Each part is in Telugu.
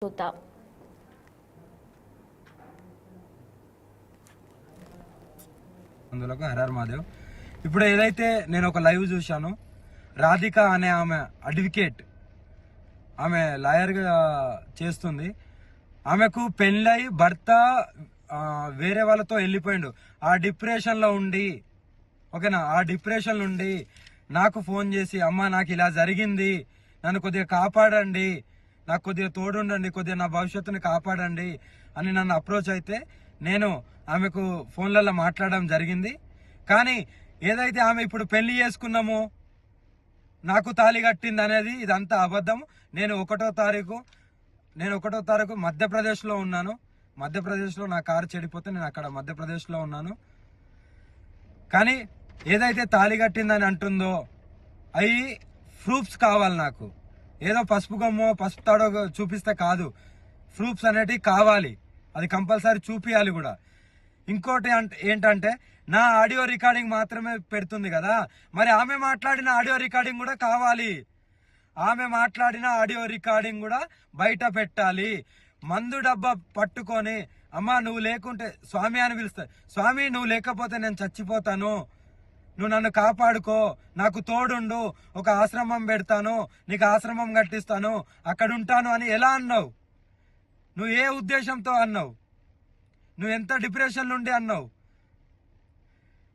చూద్దాం. అందులోకి హరర్ మాదేవ్. ఇప్పుడు ఏదైతే నేను ఒక లైవ్ చూశాను, రాధిక అనే ఆమె అడ్వకేట్, ఆమె లాయర్గా చేస్తుంది. ఆమెకు పెళ్ళై భర్త వేరే వాళ్ళతో వెళ్ళిపోయిండు. ఆ డిప్రెషన్లో ఉండి, ఓకేనా, ఆ డిప్రెషన్ నుండి నాకు ఫోన్ చేసి, అమ్మ నాకు ఇలా జరిగింది, నన్ను కొద్దిగా కాపాడండి, నాకు కొద్దిగా తోడుండండి, కొద్దిగా నా భవిష్యత్తుని కాపాడండి అని నన్ను అప్రోచ్ అయితే నేను ఆమెకు ఫోన్లలో మాట్లాడడం జరిగింది. కానీ ఏదైతే ఆమె ఇప్పుడు పెళ్లి చేసుకున్నామో, నాకు తాళి కట్టింది అనేది ఇదంతా అబద్ధం. నేను ఒకటో తారీఖు మధ్యప్రదేశ్లో ఉన్నాను. మధ్యప్రదేశ్లో నా కారు చెడిపోతే నేను అక్కడ మధ్యప్రదేశ్లో ఉన్నాను. కానీ ఏదైతే తాళి కట్టిందని అంటుందో అవి ప్రూఫ్స్ కావాలి నాకు. ఏదో పసుపు గమ్మో పసుపు తాడో చూపిస్తే కాదు, ప్రూఫ్స్ అనేటివి కావాలి. అది కంపల్సరీ చూపియాలి కూడా. ఇంకోటి ఏంటంటే నా ఆడియో రికార్డింగ్ మాత్రమే పెడుతుంది కదా, మరి ఆమె మాట్లాడిన ఆడియో రికార్డింగ్ కూడా కావాలి. ఆమె మాట్లాడిన ఆడియో రికార్డింగ్ కూడా బయట పెట్టాలి. మందు డబ్బా పట్టుకొని, అమ్మా నువ్వు లేకుంటే స్వామి అని పిలుస్తా, స్వామి నువ్వు లేకపోతే నేను చచ్చిపోతాను, నువ్వు నన్ను కాపాడుకో, నాకు తోడుండు, ఒక ఆశ్రమం పెడతాను, నీకు ఆశ్రమం కట్టిస్తాను, అక్కడ ఉంటాను అని ఎలా అన్నావు? నువ్వు ఏ ఉద్దేశంతో అన్నావు? నువ్వు ఎంత డిప్రెషన్ నుండి అన్నావు?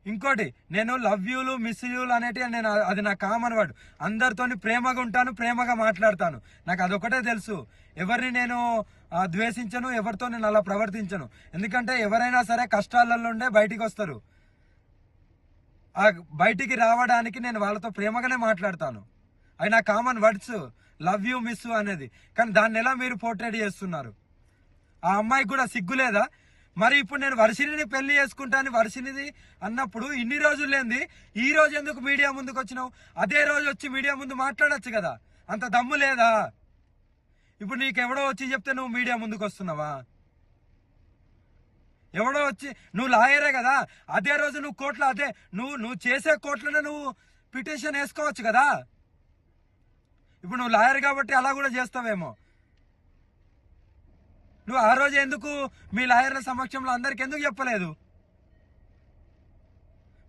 ఇంకోటి, నేను లవ్ యూలు మిస్ యూలు అనేటివి నేను అది నా కామన్ వర్డ్. అందరితోని ప్రేమగా ఉంటాను, ప్రేమగా మాట్లాడతాను. నాకు అదొకటే తెలుసు. ఎవరిని నేను ద్వేషించను, ఎవరితో నేను అలా ప్రవర్తించను. ఎందుకంటే ఎవరైనా సరే కష్టాలలో ఉండే బయటికి వస్తారు. ఆ బయటికి రావడానికి నేను వాళ్ళతో ప్రేమగానే మాట్లాడతాను. అవి నా common words, love you miss అనేది. కానీ దాన్ని ఎలా మీరు పోర్ట్రేట్ చేస్తున్నారు? ఆ అమ్మాయికి కూడా సిగ్గులేదా? మరి ఇప్పుడు నేను వర్షిణిని పెళ్లి చేసుకుంటాను, వర్షిణిది అన్నప్పుడు ఇన్ని రోజులు లేంది ఈ రోజు ఎందుకు మీడియా ముందుకు వచ్చినావు? అదే రోజు వచ్చి మీడియా ముందు మాట్లాడచ్చు కదా, అంత దమ్ము లేదా? ఇప్పుడు నీకెవడో వచ్చి చెప్తే నువ్వు మీడియా ముందుకు వస్తున్నావా? ఎవడో వచ్చి, నువ్వు లాయరే కదా, అదే రోజు నువ్వు కోర్టులో, అదే నువ్వు చేసే కోర్టులోనే నువ్వు పిటిషన్ వేసుకోవచ్చు కదా. ఇప్పుడు నువ్వు లాయర్ కాబట్టి అలా కూడా చేస్తావేమో. నువ్వు ఆ రోజు ఎందుకు మీ లాయర్ల సమక్షంలో అందరికి ఎందుకు చెప్పలేదు?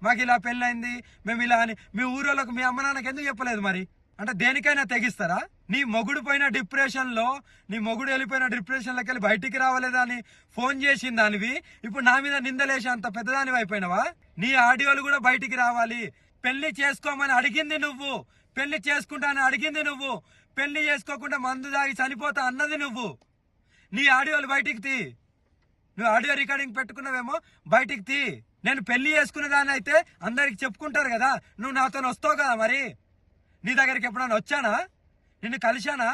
మాకు ఇలా పెళ్ళైంది, మేము ఇలా అని మీ ఊరోళ్ళకు, మీ అమ్మ నాన్నకి ఎందుకు చెప్పలేదు? మరి అంటే దేనికైనా తెగిస్తారా? నీ మొగుడు పోయిన డిప్రెషన్లో, నీ మొగుడు వెళ్ళిపోయిన డిప్రెషన్లోకి వెళ్ళి బయటికి రావలేదా అని ఫోన్ చేసిన దానివి ఇప్పుడు నా మీద నిందలేసి అంత పెద్దదానివి అయిపోయినావా? నీ ఆడియోలు కూడా బయటికి రావాలి. పెళ్లి చేసుకోమని అడిగింది నువ్వు, పెళ్లి చేసుకుంటానని అడిగింది నువ్వు, పెళ్లి చేసుకోకుండా మందు తాగి చనిపోతా అన్నది నువ్వు. నీ ఆడియోలు బయటికి తీ. నువ్వు ఆడియో రికార్డింగ్ పెట్టుకున్నావేమో, బయటికి తీ. నేను పెళ్లి చేసుకునే దాన్ని అయితే అందరికి చెప్పుకుంటారు కదా, నువ్వు నాతో వస్తావు కదా. మరి నీ దగ్గరికి ఎప్పుడైనా వచ్చానా? నిన్ను కలిశానా?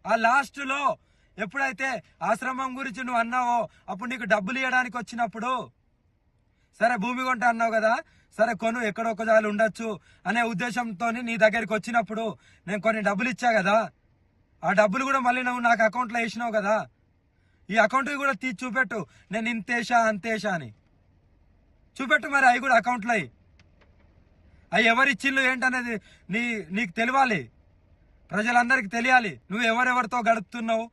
ఆ లాస్ట్లో ఎప్పుడైతే ఆశ్రమం గురించి నువ్వు అన్నావో అప్పుడు నీకు డబ్బులు ఇవ్వడానికి వచ్చినప్పుడు, సరే భూమి కొంట అన్నావు కదా, సరే కొను, ఎక్కడో ఒక జాలు ఉండొచ్చు అనే ఉద్దేశంతో నీ దగ్గరికి వచ్చినప్పుడు నేను కొన్ని డబ్బులు ఇచ్చా కదా, ఆ డబ్బులు కూడా మళ్ళీ నువ్వు నాకు అకౌంట్లో వేసినావు కదా. ఈ అకౌంట్ కూడా తీసి చూపెట్టు, నేను ఇంతేషా అంతేషా అని చూపెట్టు. మరి అవి కూడా అకౌంట్లో అవి ఎవరిచ్చిళ్ళు ఏంటనేది నీకు తెలియాలి, ప్రజలందరికీ తెలియాలి. నువ్వు ఎవరెవరితో గడుపుతున్నావు,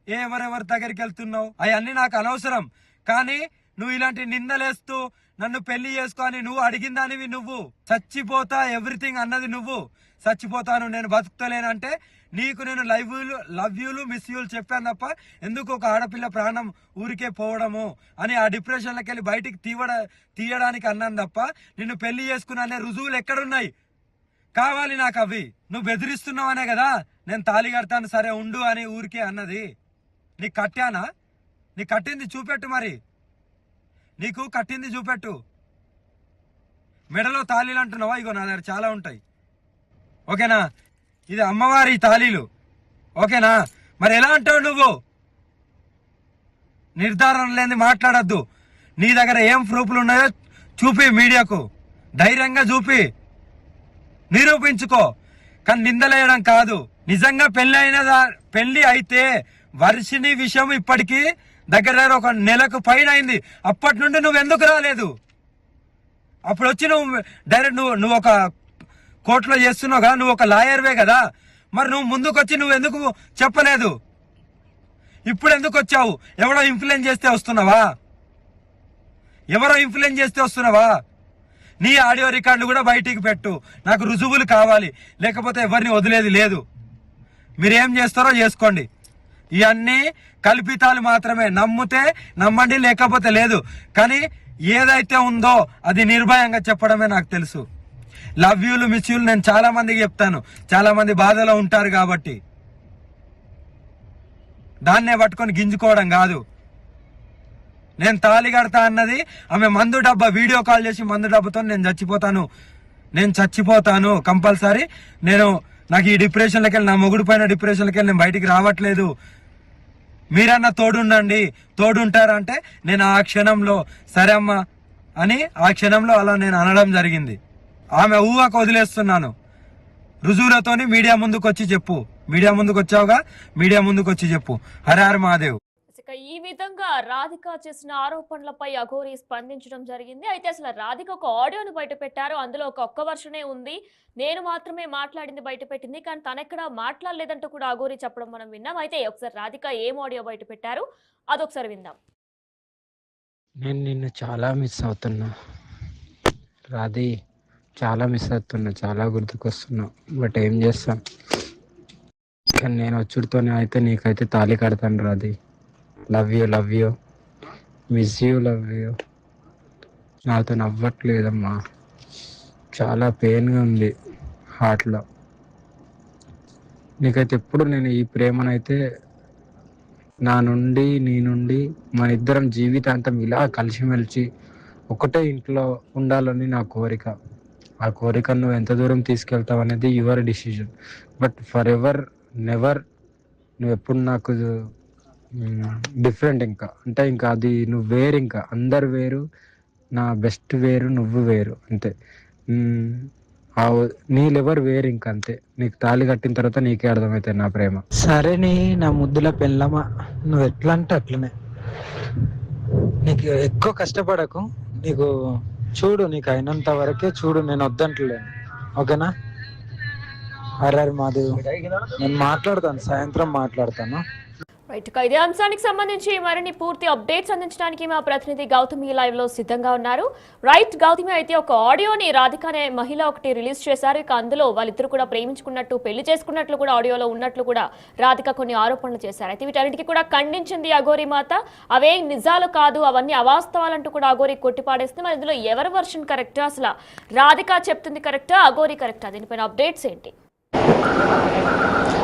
ఎవరెవరి దగ్గరికి వెళ్తున్నావు, అవన్నీ నాకు అనవసరం. కానీ నువ్వు ఇలాంటి నిందలేస్తూ నన్ను పెళ్లి చేసుకో అని నువ్వు అడిగిన దానివి నువ్వు. చచ్చిపోతా ఎవ్రీథింగ్ అన్నది నువ్వు. చచ్చిపోతాను, నేను బతుకుతలేనంటే నీకు నేను లవ్ యూలు మిస్ యూలు చెప్పాను తప్ప ఎందుకు ఒక ఆడపిల్ల ప్రాణం ఊరికే పోవడము అని ఆ డిప్రెషన్లోకి వెళ్ళి బయటికి తీయడానికి అన్నాను తప్ప నిన్ను పెళ్లి చేసుకున్నా అనే రుజువులు ఎక్కడున్నాయి? కావాలి నాకు అవి. నువ్వు బెదిరిస్తున్నావు అనే కదా నేను తాళి కడతాను, సరే ఉండు అని ఊరికే అన్నది. నీకు కట్టానా? నీకు కట్టింది చూపెట్టు. మరి నీకు కట్టింది చూపెట్టు. మెడలో తాళీలు అంటున్నావా? ఇగో నా దగ్గర చాలా ఉంటాయి, ఓకేనా? ఇది అమ్మవారి తాళీలు, ఓకేనా? మరి ఎలా అంటావు నువ్వు? నిర్ధారణ లేని మాట్లాడద్దు. నీ దగ్గర ఏం ప్రూఫ్లు ఉన్నాయో చూపి, మీడియాకు ధైర్యంగా చూపి, నిరూపించుకో. కానీ నిందలేయడం కాదు. నిజంగా పెళ్లి అయితే వర్షిణి విషయం ఇప్పటికీ దగ్గర ఒక నెలకు పైన అయింది. అప్పటి నుండి నువ్వు ఎందుకు రాలేదు? అప్పుడు వచ్చి నువ్వు డైరెక్ట్ నువ్వు ఒక కోర్టులో చేస్తున్నావు కదా, నువ్వు ఒక లాయర్వే కదా, మరి నువ్వు ముందుకు వచ్చి నువ్వు ఎందుకు చెప్పలేదు? ఇప్పుడు ఎందుకు వచ్చావు? ఎవరో ఇన్ఫ్లుయెన్స్ చేస్తే వస్తున్నావా? ఎవరో ఇన్ఫ్లుయెన్స్ చేస్తే వస్తున్నావా? నీ ఆడియో రికార్డులు కూడా బయటికి పెట్టు, నాకు రుజువులు కావాలి, లేకపోతే ఎవరిని వదిలేది లేదు. మీరేం చేస్తారో చేసుకోండి. ఇవన్నీ కల్పితాలు మాత్రమే. నమ్మితే నమ్మండి, లేకపోతే లేదు. కానీ ఏదైతే ఉందో అది నిర్భయంగా చెప్పడమే నాకు తెలుసు. లవ్ యూలు మిస్ యూలు నేను చాలా మందికి చెప్తాను, చాలా మంది బాధలో ఉంటారు కాబట్టి. దాన్నే పట్టుకొని గింజుకోవడం కాదు. నేను తాళి కడతా అన్నది ఆమె మందు డబ్బా వీడియో కాల్ చేసి మందు డబ్బాతో నేను చచ్చిపోతాను కంపల్సరీ. నాకు ఈ డిప్రెషన్లోకి వెళ్ళి, నా మొగుడు పైన డిప్రెషన్లోకి వెళ్ళి నేను బయటికి రావట్లేదు, మీరన్నా తోడుంటారంటే నేను ఆ క్షణంలో సరే అమ్మా అని ఆ క్షణంలో అలా నేను అనడం జరిగింది. ఆమె ఊహకు వదిలేస్తున్నాను. రుజువులతోని మీడియా ముందుకు వచ్చి చెప్పు. మీడియా ముందుకు వచ్చావుగా, మీడియా ముందుకు వచ్చి చెప్పు. హర హర మహాదేవ్. ఈ విధంగా రాధిక చేసిన ఆరోపణలపై అఘోరి స్పందించడం జరిగింది. అయితే అసలు రాధిక ఒక ఆడియోను బయట పెట్టారు, అందులో ఒక్క వర్షనే ఉంది, నేను మాత్రమే మాట్లాడింది బయట పెట్టింది, కానీ తనెక్కడ మాట్లాడలేదంటూ కూడా అఘోరి చెప్పడం మనం విన్నాం. అయితే ఒకసారి రాధిక ఏం ఆడియో బయట పెట్టారు అదొకసారి విందాం. నేను నిన్ను చాలా మిస్ అవుతున్నా రాధి, చాలా మిస్ అవుతున్నా, చాలా గుర్తుకొస్తున్నా. బట్ ఏం చేస్తాం, కానీ నేను వచ్చుడితోనే అయితే నీకైతే తాళి కడతాను Radhi. Love you miss you, love you. నాతో నవ్వట్లేదమ్మా, చాలా పెయిన్గా ఉంది హార్ట్లో. నీకైతే ఎప్పుడు నేను ఈ ప్రేమనైతే నీ నుండి మన ఇద్దరం జీవితాంతం ఇలా కలిసిమెలిసి ఒకటే ఇంట్లో ఉండాలని నా కోరిక. ఆ కోరికను నువ్వు ఎంత దూరం తీసుకెళ్తావు అనేది your decision. But for ever never నువ్వు ఎప్పుడు నాకు డిఫరెంట్. ఇంకా అది నువ్వు వేరు, ఇంకా అందరు వేరు, నా బెస్ట్ వేరు, నువ్వు వేరు, అంతే. నీళ్ళెవరు వేరు, ఇంకా అంతే. నీకు తాళి కట్టిన తర్వాత నీకే అర్థమవుతాయి నా ప్రేమ. సరే నా ముద్దుల పెళ్ళమా, నువ్వు ఎట్లా అంటే అట్లనే. నీకు ఎక్కువ కష్టపడకు, నీకు చూడు, నీకు అయినంత వరకే చూడు, నేను వద్దంటలేను, ఓకేనా? హర్రర్ మాధవ్, నేను మాట్లాడతాను, సాయంత్రం మాట్లాడతాను. రైట్, ఇదే అంశానికి సంబంధించి మరిన్ని పూర్తి అప్డేట్స్ అందించడానికి మా ప్రతినిధి గౌతమి లైవ్ లో సిద్ధంగా ఉన్నారు. రైట్ గౌతమి, అయితే ఒక ఆడియోని రాధిక అనే మహిళ ఒకటి రిలీజ్ చేశారు. ఇక అందులో వాళ్ళిద్దరు కూడా ప్రేమించుకున్నట్టు, పెళ్లి చేసుకున్నట్లు కూడా ఆడియోలో ఉన్నట్లు కూడా రాధిక కొన్ని ఆరోపణలు చేశారు. అయితే వీటన్నిటికీ కూడా ఖండించింది అఘోరి మాత. అవే నిజాలు కాదు, అవన్నీ అవాస్తవాలంటూ కూడా అఘోరి కొట్టిపాడేస్తుంది. మరి ఇందులో ఎవరి వర్షన్ కరెక్టా, అసలు రాధిక చెప్తుంది కరెక్టా, అఘోరి కరెక్టా, దీనిపైన అప్డేట్స్ ఏంటి?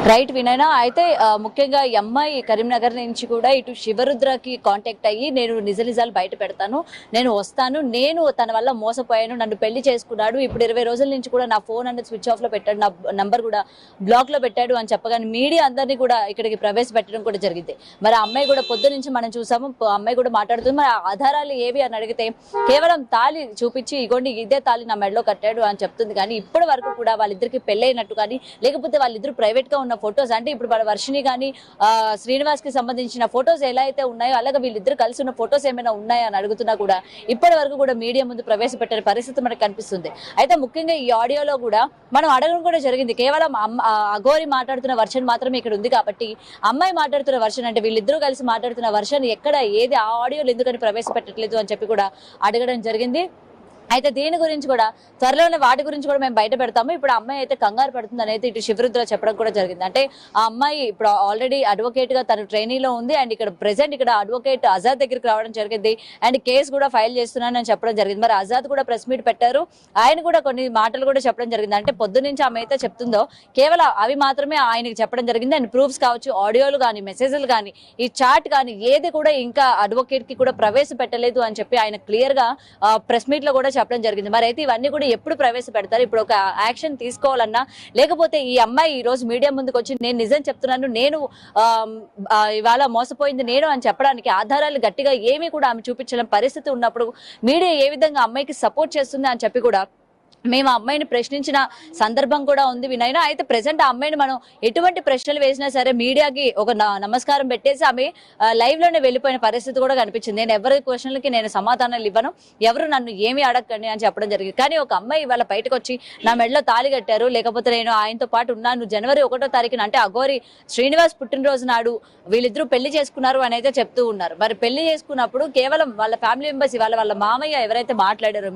రైట్ వినయనా, అయితే ముఖ్యంగా ఈ అమ్మాయి కరీంనగర్ నుంచి కూడా ఇటు శివరుద్రకి కాంటాక్ట్ అయ్యి నేను నిజాలు బయట పెడతాను, నేను వస్తాను, నేను తన వల్ల మోసపోయాను, నన్ను పెళ్లి చేసుకున్నాడు, ఇప్పుడు 20 రోజుల నుంచి కూడా నా ఫోన్ అనేది స్విచ్ ఆఫ్ లో పెట్టాడు, నా నంబర్ కూడా బ్లాక్ లో పెట్టాడు అని చెప్పగానే మీడియా అందరినీ కూడా ఇక్కడికి ప్రవేశపెట్టడం కూడా జరిగింది. మరి ఆ అమ్మాయి కూడా పొద్దు నుంచి మనం చూసాము, అమ్మాయి కూడా మాట్లాడుతుంది. మరి ఆధారాలు ఏవి అని అడిగితే కేవలం తాళి చూపించి ఇగోండి ఇదే తాళి నా మెడలో కట్టాడు అని చెప్తుంది. కానీ ఇప్పటి వరకు కూడా వాళ్ళిద్దరికి పెళ్ళైనట్టు కానీ, లేకపోతే వాళ్ళిద్దరు ప్రైవేట్ గా ఉన్న ఫొటోస్, అంటే ఇప్పుడు వర్షిని కానీ శ్రీనివాస్ కి సంబంధించిన ఫొటోస్ ఎలా అయితే ఉన్నాయో అలాగే వీళ్ళిద్దరు కలిసి ఉన్న ఫొటోస్ ఏమైనా ఉన్నాయా అని అడుగుతున్నా కూడా ఇప్పటి వరకు కూడా మీడియా ముందు ప్రవేశపెట్టే పరిస్థితి మనకు కనిపిస్తుంది. అయితే ముఖ్యంగా ఈ ఆడియోలో కూడా మనం అడగడం కూడా జరిగింది, కేవలం అఘోరి మాట్లాడుతున్న వర్షన్ మాత్రమే ఇక్కడ ఉంది కాబట్టి అమ్మాయి మాట్లాడుతున్న వర్షన్, అంటే వీళ్ళిద్దరూ కలిసి మాట్లాడుతున్న వర్షన్ ఎక్కడ ఏది ఆ ఆడియోలు ఎందుకని ప్రవేశపెట్టట్లేదు అని చెప్పి కూడా అడగడం జరిగింది. అయితే దీని గురించి కూడా త్వరలోనే వాటి గురించి కూడా మేము బయట పెడతాము. ఇప్పుడు అమ్మాయి అయితే కంగారు పడుతుంది అనేది ఇటు శివరుద్ర చెప్పడం కూడా జరిగింది. అంటే ఆ అమ్మాయి ఇప్పుడు ఆల్రెడీ అడ్వకేట్ గా తను ట్రైనీలో ఉంది, అండ్ ఇక్కడ ప్రెసెంట్ ఇక్కడ అడ్వకేట్ ఆజాద్ దగ్గరికి రావడం జరిగింది, అండ్ కేసు కూడా ఫైల్ చేస్తున్నానని చెప్పడం జరిగింది. మరి ఆజాద్ కూడా ప్రెస్ మీట్ పెట్టారు, ఆయన కూడా కొన్ని మాటలు కూడా చెప్పడం జరిగింది. అంటే పొద్దు నుంచి ఆమె అయితే చెప్తుందో కేవలం అవి మాత్రమే ఆయనకి చెప్పడం జరిగింది, అండ్ ప్రూఫ్స్ కావచ్చు, ఆడియోలు కానీ, మెసేజ్లు కానీ, ఈ చాట్ కానీ ఏది కూడా ఇంకా అడ్వకేట్ కి కూడా ప్రవేశపెట్టలేదు అని చెప్పి ఆయన క్లియర్ గా ప్రెస్ మీట్ లో కూడా చెప్పడం జరిగింది. మరి అయితే ఇవన్నీ కూడా ఎప్పుడు ప్రవేశపెడతారు, ఇప్పుడు ఒక యాక్షన్ తీసుకోవాలన్నా, లేకపోతే ఈ అమ్మాయి ఈ రోజు మీడియా ముందుకు వచ్చి నేను నిజం చెప్తున్నాను, నేను ఇవాళ మోసపోయింది నేను అని చెప్పడానికి ఆధారాలు గట్టిగా ఏమీ కూడా ఆమె చూపించలేని పరిస్థితి ఉన్నప్పుడు మీడియా ఏ విధంగా అమ్మాయికి సపోర్ట్ చేస్తుంది అని చెప్పి కూడా మేము ఆ అమ్మాయిని ప్రశ్నించిన సందర్భం కూడా ఉంది వినయన. అయితే ప్రెసెంట్ ఆ అమ్మాయిని మనం ఎటువంటి ప్రశ్నలు వేసినా సరే మీడియాకి ఒక నమస్కారం పెట్టేసి ఆమె లైవ్ లోనే వెళ్ళిపోయిన పరిస్థితి కూడా కనిపించింది. నేను ఎవరి క్వశ్చన్లకి నేను సమాధానాలు ఇవ్వను, ఎవరు నన్ను ఏమి అడగండి అని చెప్పడం జరిగింది. కానీ ఒక అమ్మాయి ఇవాళ బయటకు వచ్చి నా మెడలో తాళి కట్టారు, లేకపోతే నేను ఆయనతో పాటు ఉన్నాను, జనవరి 1వ తారీఖున అంటే అఘోరి శ్రీనివాస్ పుట్టినరోజు నాడు వీళ్ళిద్దరూ పెళ్లి చేసుకున్నారు అని అయితే చెప్తూ ఉన్నారు. మరి పెళ్లి చేసుకున్నప్పుడు కేవలం వాళ్ళ ఫ్యామిలీ మెంబర్స్ వాళ్ళ మామయ్య ఎవరైతే మాట్లాడారో